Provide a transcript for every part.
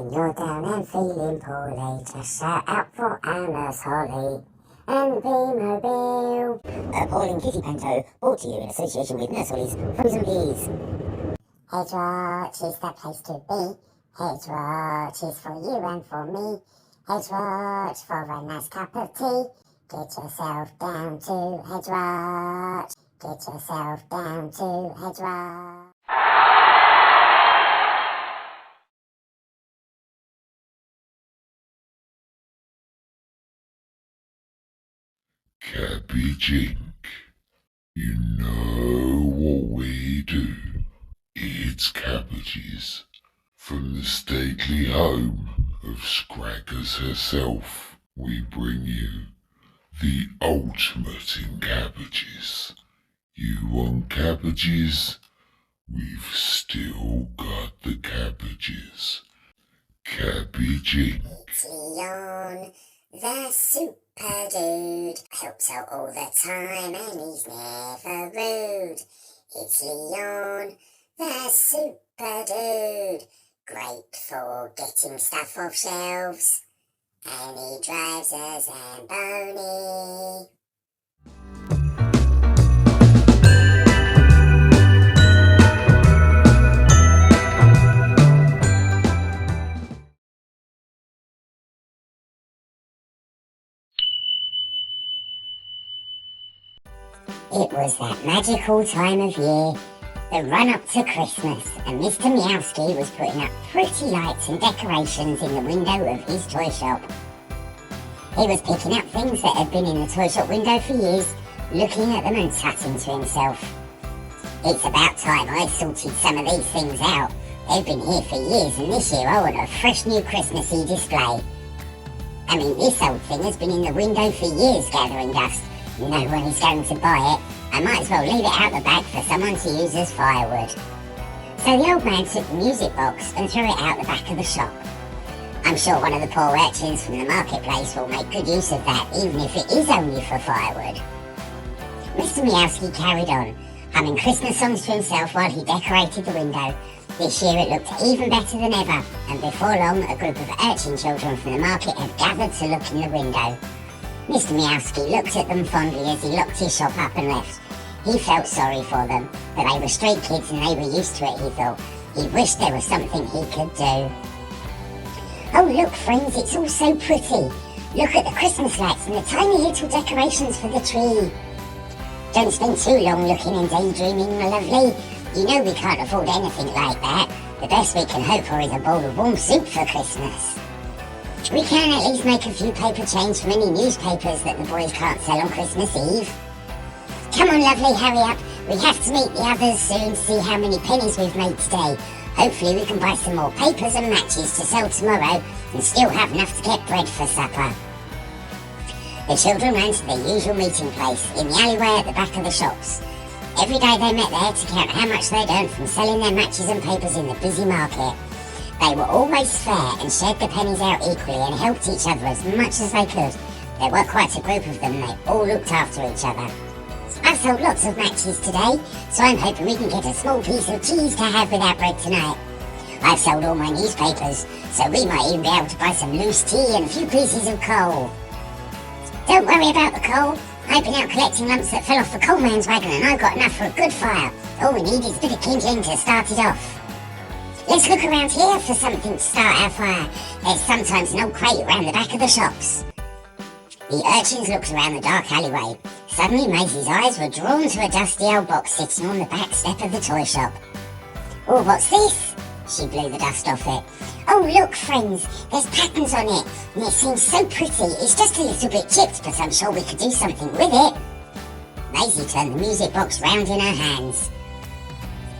When you're down and feeling poorly, just shout out for Anna's Holly and B-Mobile. Appawling Kitty Panto, brought to you in association with Nurse Holly's Frozen Peas. Hedgerock is the place to be. Hedgerock is for you and for me. Hedgerock for a nice cup of tea. Get yourself down to Hedgerock. Get yourself down to Hedgerock. Cabbage Inc. You know what we do. It's cabbages from the stately home of Scraggers herself. We bring you the ultimate in cabbages. You want cabbages? We've still got the cabbages. Cabbage Inc. It's Leon, the super dude. Helps out all the time and he's never rude. It's Leon, the super dude. Great for getting stuff off shelves. And he drives a Zamboni. It was that magical time of year, the run-up to Christmas, and Mr. Meowski was putting up pretty lights and decorations in the window of his toy shop. He was picking up things that had been in the toy shop window for years, looking at them and tutting to himself. It's about time I sorted some of these things out. They've been here for years, and this year I want a fresh new Christmassy display. I mean, this old thing has been in the window for years gathering dust. No one is going to buy it. I might as well leave it out the back for someone to use as firewood. So the old man took the music box and threw it out the back of the shop. I'm sure one of the poor urchins from the marketplace will make good use of that, even if it is only for firewood. Mr. Meowski carried on, humming Christmas songs to himself while he decorated the window. This year it looked even better than ever, and before long a group of urchin children from the market had gathered to look in the window. Mr. Meowski looked at them fondly as he locked his shop up and left. He felt sorry for them, but they were street kids and they were used to it, he thought. He wished there was something he could do. Oh look friends, it's all so pretty. Look at the Christmas lights and the tiny little decorations for the tree. Don't spend too long looking and daydreaming, my lovely. You know we can't afford anything like that. The best we can hope for is a bowl of warm soup for Christmas. We can at least make a few paper change from any newspapers that the boys can't sell on Christmas Eve. Come on lovely, hurry up. We have to meet the others soon to see how many pennies we've made today. Hopefully we can buy some more papers and matches to sell tomorrow and still have enough to get bread for supper. The children ran to their usual meeting place in the alleyway at the back of the shops. Every day they met there to count how much they'd earned from selling their matches and papers in the busy market. They were always fair and shared the pennies out equally and helped each other as much as they could. There were quite a group of them, they all looked after each other. I've sold lots of matches today, so I'm hoping we can get a small piece of cheese to have with our bread tonight. I've sold all my newspapers, so we might even be able to buy some loose tea and a few pieces of coal. Don't worry about the coal. I've been out collecting lumps that fell off the coal man's wagon and I've got enough for a good fire. All we need is a bit of kindling to start it off. Let's look around here for something to start our fire. There's sometimes an old crate around the back of the shops. The urchins looked around the dark alleyway. Suddenly Maisie's eyes were drawn to a dusty old box sitting on the back step of the toy shop. Oh, what's this? She blew the dust off it. Oh, look, friends, there's patterns on it, and it seems so pretty. It's just a little bit chipped, but I'm sure we could do something with it. Maisie turned the music box round in her hands.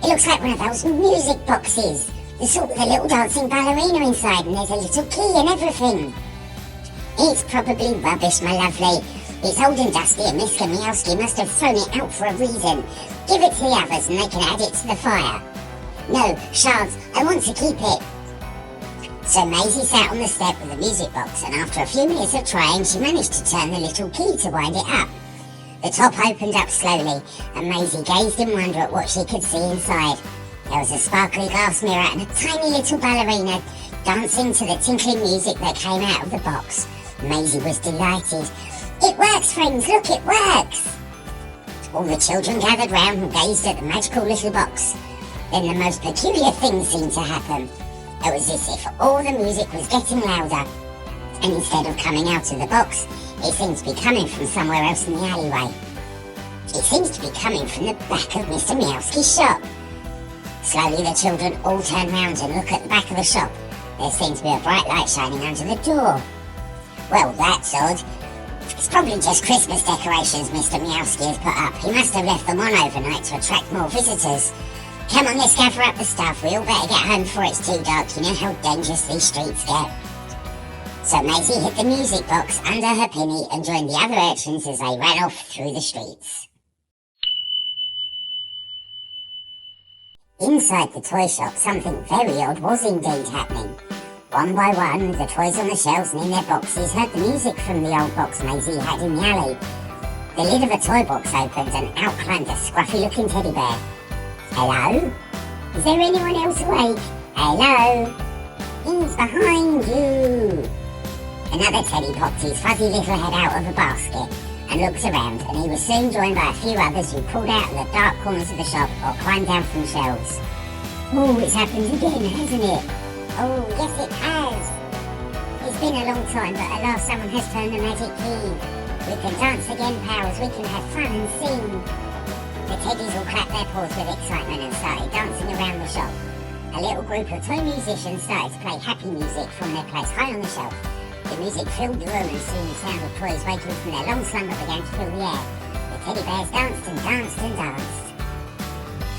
It looks like one of those music boxes. The sort with a little dancing ballerina inside, and there's a little key and everything. It's probably rubbish, my lovely. It's old and dusty, and Mr. Meowski must have thrown it out for a reason. Give it to the others, and they can add it to the fire. No, Shards, I want to keep it. So Maisie sat on the step with the music box, and after a few minutes of trying, she managed to turn the little key to wind it up. The top opened up slowly, and Maisie gazed in wonder at what she could see inside. There was a sparkly glass mirror and a tiny little ballerina dancing to the tinkling music that came out of the box. Maisie was delighted. "It works, friends, look, it works!" All the children gathered round and gazed at the magical little box. Then the most peculiar thing seemed to happen. It was as if all the music was getting louder, and instead of coming out of the box, it seemed to be coming from somewhere else in the alleyway. It seems to be coming from the back of Mr. Meowski's shop. Slowly the children all turned round and looked at the back of the shop. There seemed to be a bright light shining under the door. "Well, that's odd. It's probably just Christmas decorations Mr. Meowski has put up. He must have left them on overnight to attract more visitors. Come on, let's gather up the stuff. We all better get home before it's too dark. You know how dangerous these streets get." So Maisie hid the music box under her pinny and joined the other urchins as they ran off through the streets. Inside the toy shop, something very odd was indeed happening. One by one, the toys on the shelves and in their boxes heard the music from the old box Maisie had in the alley. The lid of a toy box opened and out climbed a scruffy-looking teddy bear. "Hello? Is there anyone else awake? Hello? He's behind you!" Another teddy popped his fuzzy little head out of a basket and looked around, and he was soon joined by a few others who crawled out of the dark corners of the shop or climbed down from shelves. "Oh, it's happened again, hasn't it?" "Oh, yes it has. It's been a long time, but at last someone has turned the magic key. We can dance again, pals. We can have fun and sing." The teddies all clapped their paws with excitement and started dancing around the shop. A little group of toy musicians started to play happy music from their place high on the shelf. The music filled the room and soon the sound of toys waking from their long slumber began to fill the air. The teddy bears danced and danced and danced.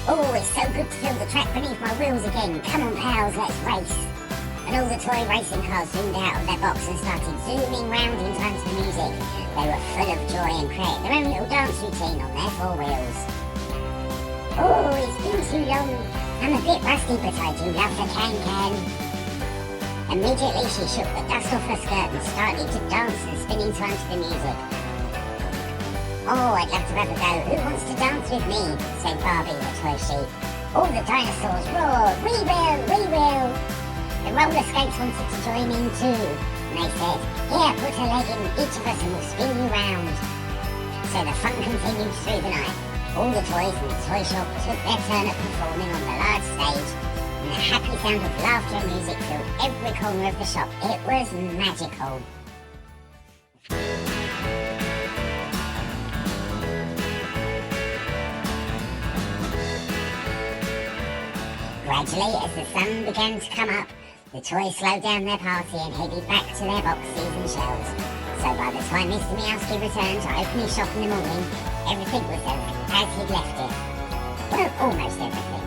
"Oh, it's so good to feel the track beneath my wheels again. Come on, pals, let's race." And all the toy racing cars zoomed out of their box and started zooming round in time to the music. They were full of joy and created their own little dance routine on their four wheels. "Oh, it's been too long. I'm a bit rusty, but I do love the can-can." Immediately she shook the dust off her skirt and started to dance and spin in time to the music. "Oh, I'd love to have a go. Who wants to dance with me?" said Barbie the toy sheep. All the dinosaurs roared, "We will, we will." The roller skates wanted to join in too, and they said, "Here, put a leg in each of us and we'll spin you round." So the fun continued through the night. All the toys in the toy shop took their turn at performing on the large stage, and the happy sound of laughter and music filled every corner of the shop. It was magical. Gradually, as the sun began to come up, the toys slowed down their party and headed back to their boxes and shelves. So by the time Mr. Meowski returned to open his shop in the morning, everything was as he'd left it. Well, almost everything.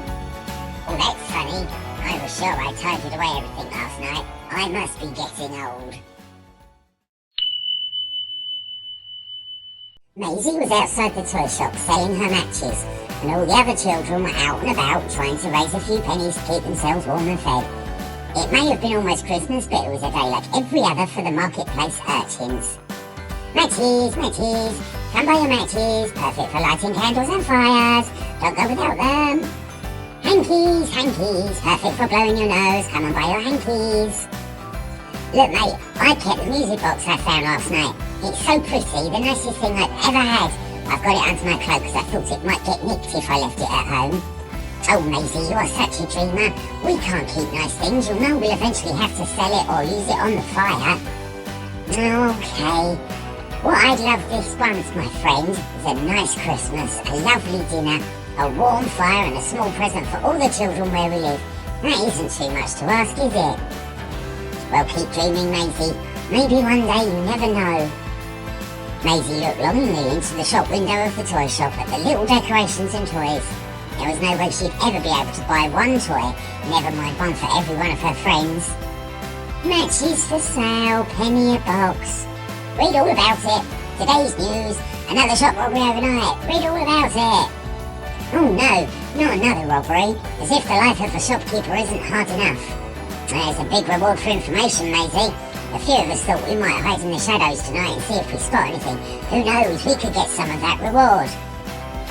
"Oh, that's funny. I was sure I tidied away everything last night. I must be getting old." Maisie was outside the toy shop selling her matches, and all the other children were out and about trying to raise a few pennies to keep themselves warm and fed. It may have been almost Christmas, but it was a day like every other for the marketplace urchins. "Matches, matches, come buy your matches, perfect for lighting candles and fires, don't go without them. Hankies, hankies, perfect for blowing your nose, come and buy your hankies. Look mate, I kept the music box I found last night. It's so pretty, the nicest thing I've ever had. I've got it under my cloak because I thought it might get nicked if I left it at home." "Oh Maisie, you are such a dreamer. We can't keep nice things. You'll know we'll eventually have to sell it or use it on the fire." "Okay. What I'd love this once, my friend, is a nice Christmas, a lovely dinner, a warm fire and a small present for all the children where we live. That isn't too much to ask, is it?" "Well, keep dreaming, Maisie. Maybe one day, you never know." Maisie looked longingly into the shop window of the toy shop at the little decorations and toys. There was no way she'd ever be able to buy one toy, never mind one for every one of her friends. "Matches for sale, penny a box. Read all about it. Today's news. Another shop robbery overnight. Read all about it." "Oh no, not another robbery. As if the life of a shopkeeper isn't hard enough." "There's a big reward for information, Maisie. A few of us thought we might hide in the shadows tonight and see if we spot anything. Who knows, we could get some of that reward."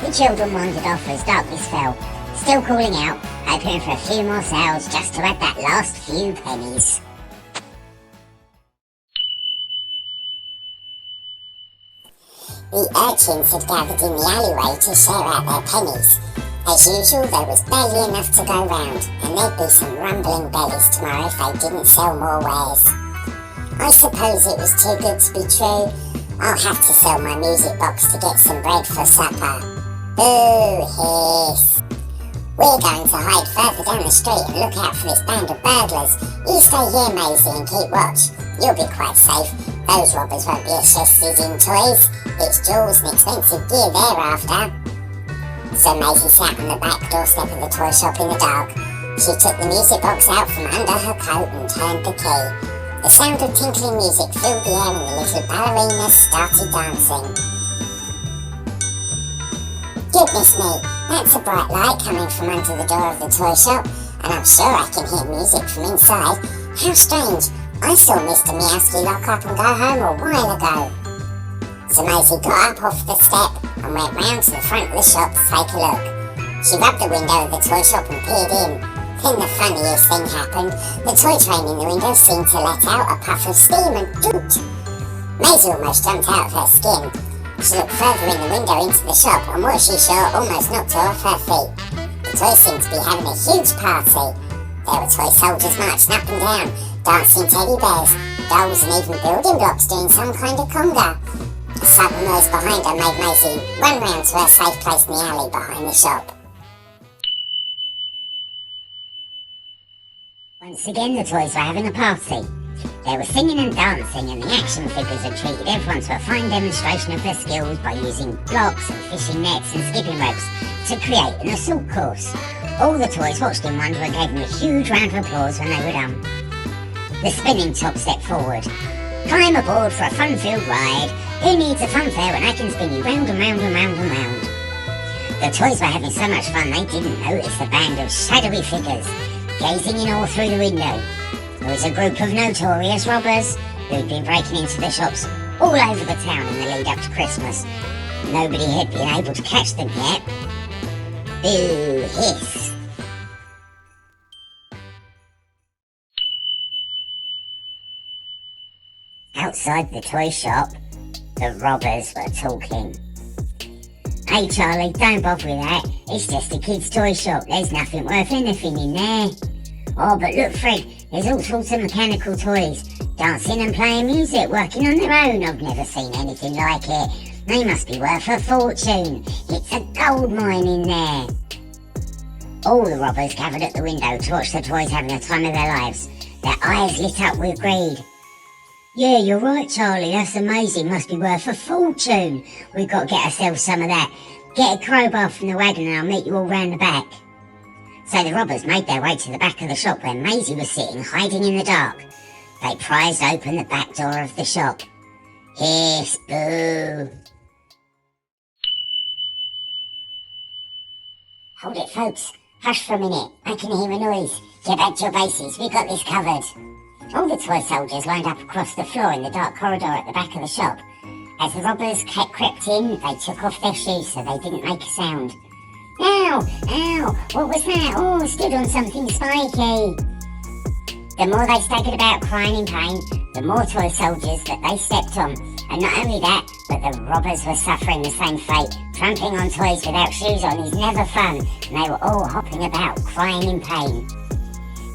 The children wandered off as darkness fell, still calling out, hoping for a few more sales just to add that last few pennies. The urchins had gathered in the alleyway to share out their pennies. As usual, there was barely enough to go round, and there'd be some rumbling bellies tomorrow if they didn't sell more wares. I suppose it was too good to be true. I'll have to sell my music box to get some bread for supper. Boo hiss. We're going to hide further down the street and look out for this band of burglars. You stay here, Maisie, and keep watch. You'll be quite safe. Those robbers won't be interested in toys. It's jewels and expensive gear they're after. So Maisie sat on the back doorstep of the toy shop in the dark. She took the music box out from under her coat and turned the key. The sound of tinkling music filled the air and the little ballerina started dancing. Goodness me, that's a bright light coming from under the door of the toy shop, and I'm sure I can hear music from inside. How strange, I saw Mr. Meowski lock up and go home a while ago. So Maisie got up off the step and went round to the front of the shop to take a look. She rubbed the window of the toy shop and peered in. Then the funniest thing happened. The toy train in the window seemed to let out a puff of steam and doot. Maisie almost jumped out of her skin. She looked further in the window into the shop, and what she saw almost knocked her off her feet. The toys seemed to be having a huge party. There were toy soldiers marching up and down, dancing teddy bears, dolls and even building blocks doing some kind of conga. A sudden noise behind her made Maisie run round to her safe place in the alley behind the shop. Once again, the toys were having a party. They were singing and dancing, and the action figures had treated everyone to a fine demonstration of their skills by using blocks and fishing nets and skipping ropes to create an assault course. All the toys watched in wonder and gave them a huge round of applause when they were done. The spinning top stepped forward. "Climb aboard for a fun-filled ride. Who needs a funfair when I can spin you round and round and round and round?" The toys were having so much fun they didn't notice the band of shadowy figures gazing in awe through the window. It was a group of notorious robbers who'd been breaking into the shops all over the town in the lead up to Christmas. Nobody had been able to catch them yet. Boo hiss. Outside the toy shop, the robbers were talking. "Hey Charlie, don't bother with that. It's just a kid's toy shop. There's nothing worth anything in there." "Oh, but look Fred, there's all sorts of mechanical toys, dancing and playing music, working on their own. I've never seen anything like it. They must be worth a fortune. It's a gold mine in there." All the robbers gathered at the window to watch the toys having the time of their lives, their eyes lit up with greed. "Yeah, you're right, Charlie. That's amazing. Must be worth a fortune. We've got to get ourselves some of that. Get a crowbar from the wagon and I'll meet you all round the back." So the robbers made their way to the back of the shop where Maisie was sitting, hiding in the dark. They prized open the back door of the shop. Hiss, boo. "Hold it, folks. Hush for a minute. I can hear a noise. Get back to your bases. We've got this covered." All the toy soldiers lined up across the floor in the dark corridor at the back of the shop. As the robbers crept in, they took off their shoes so they didn't make a sound. "Ow! Ow! What was that? Oh, stood on something spiky." The more they staggered about crying in pain, the more toy soldiers that they stepped on. And not only that, but the robbers were suffering the same fate. Tramping on toys without shoes on is never fun, and they were all hopping about, crying in pain.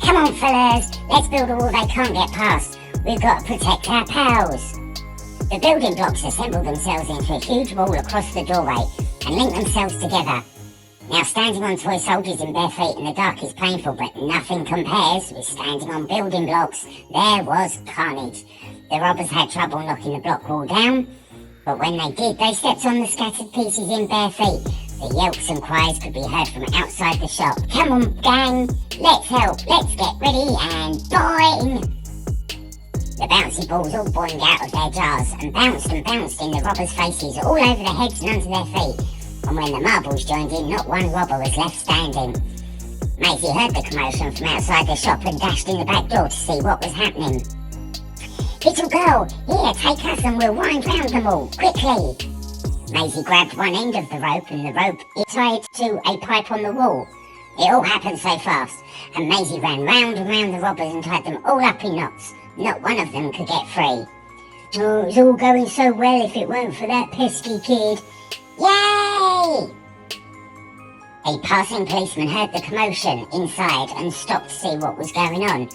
"Come on, fellas, let's build a wall they can't get past. We've got to protect our pals." The building blocks assembled themselves into a huge wall across the doorway and linked themselves together. Now, standing on toy soldiers in bare feet in the dark is painful, but nothing compares with standing on building blocks. There was carnage. The robbers had trouble knocking the block wall down, but when they did, they stepped on the scattered pieces in bare feet. The yelps and cries could be heard from outside the shop. "Come on, gang, let's help, let's get ready and boing!" The bouncy balls all boinged out of their jars and bounced in the robbers' faces, all over their heads and under their feet. And when the marbles joined in, not one robber was left standing. Maisie heard the commotion from outside the shop and dashed in the back door to see what was happening. "Little girl, here, take us and we'll wind round them all, quickly!" Maisie grabbed one end of the rope and the rope is tied to a pipe on the wall. It all happened so fast, and Maisie ran round and round the robbers and tied them all up in knots. Not one of them could get free. Oh, it was all going so well if it weren't for that pesky kid. Yay! A passing policeman heard the commotion inside and stopped to see what was going on.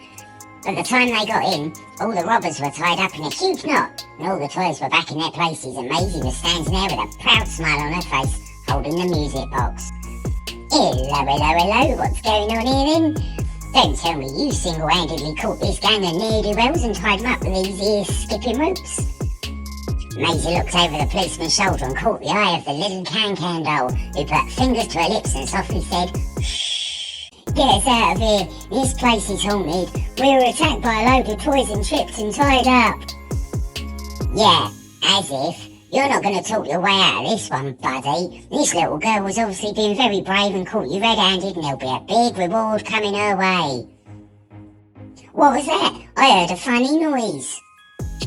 By the time they got in, all the robbers were tied up in a huge knot, and all the toys were back in their places, and Maisie was standing there with a proud smile on her face, holding the music box. Hello, what's going on here then? Don't tell me you single-handedly caught this gang of ne'er-do-wells and tied them up with these here skipping ropes. Maisie looked over the policeman's shoulder and caught the eye of the little can-can doll, who put fingers to her lips and softly said, "Shh! Get us out of here. This place is haunted. We were attacked by a load of toys and tripped and tied up." Yeah, as if. You're not going to talk your way out of this one, buddy. This little girl was obviously being very brave and caught you red-handed, and there'll be a big reward coming her way. What was that? I heard a funny noise.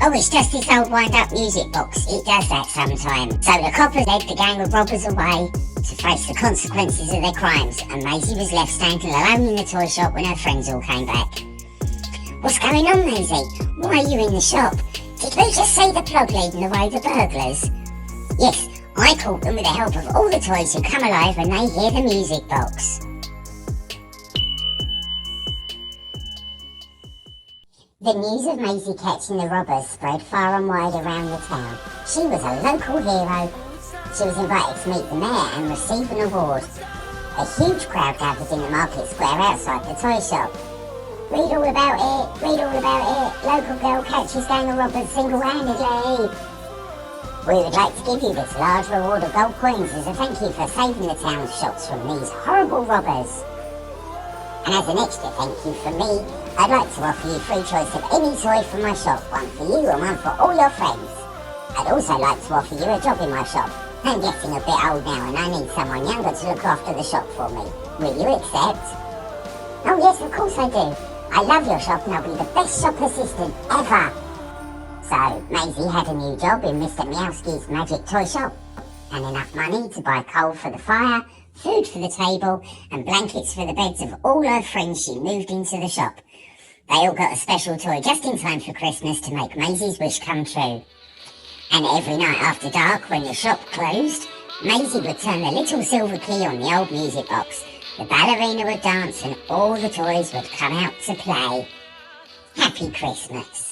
Oh, it's just this old wind-up music box. It does that sometimes. So the coppers led the gang of robbers away to face the consequences of their crimes, and Maisie was left standing alone in the toy shop when her friends all came back. What's going on, Maisie? Why are you in the shop? Did we just see the plug leading away the burglars? Yes, I caught them with the help of all the toys who come alive when they hear the music box. The news of Maisie catching the robbers spread far and wide around the town. She was a local hero. She was invited to meet the mayor and receive an award. A huge crowd gathered in the market square outside the toy shop. Read all about it, read all about it. Local girl catches gang of robbers single-handedly. We would like to give you this large reward of gold coins as a thank you for saving the town's shops from these horrible robbers. And as an extra thank you from me, I'd like to offer you free choice of any toy from my shop, one for you and one for all your friends. I'd also like to offer you a job in my shop. I'm getting a bit old now and I need someone younger to look after the shop for me. Will you accept? Oh yes, of course I do. I love your shop and I'll be the best shop assistant ever. So, Maisie had a new job in Mr. Meowski's magic toy shop, and enough money to buy coal for the fire, food for the table, and blankets for the beds of all her friends she moved into the shop. They all got a special toy just in time for Christmas to make Maisie's wish come true. And every night after dark, when the shop closed, Maisie would turn the little silver key on the old music box. The ballerina would dance and all the toys would come out to play. Happy Christmas.